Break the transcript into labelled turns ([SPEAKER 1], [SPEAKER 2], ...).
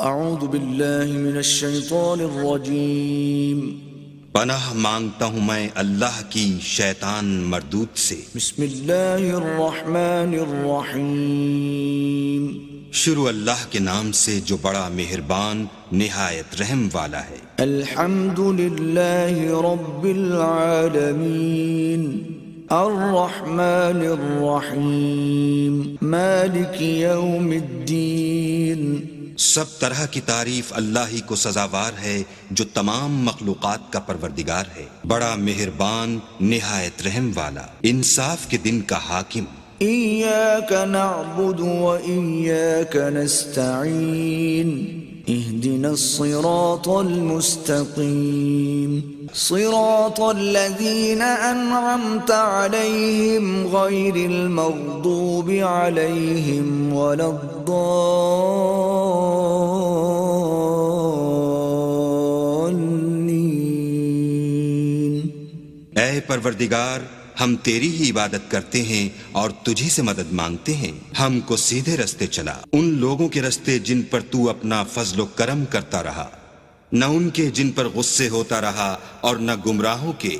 [SPEAKER 1] اعوذ باللہ من الشیطان الرجیم
[SPEAKER 2] پناہ مانگتا ہوں میں اللہ کی شیطان مردود سے۔
[SPEAKER 1] بسم اللہ الرحمن الرحیم
[SPEAKER 2] شروع اللہ کے نام سے جو بڑا مہربان نہایت رحم والا ہے۔
[SPEAKER 1] الحمد للہ رب العالمین الرحمن الرحیم مالک یوم الدین۔
[SPEAKER 2] سب طرح کی تعریف اللہ ہی کو سزاوار ہے جو تمام مخلوقات کا پروردگار ہے، بڑا مہربان نہایت رحم والا، انصاف کے دن کا حاکم۔
[SPEAKER 1] ایاک نعبد و ایاک نستعین اہدنا الصراط المستقیم صراط الذین انعمت علیہم غیر المغضوب علیہم ولا الضالین۔
[SPEAKER 2] اے پروردگار، ہم تیری ہی عبادت کرتے ہیں اور تجھی سے مدد مانگتے ہیں، ہم کو سیدھے رستے چلا، ان لوگوں کے رستے جن پر تو اپنا فضل و کرم کرتا رہا، نہ ان کے جن پر غصے ہوتا رہا، اور نہ گمراہوں کے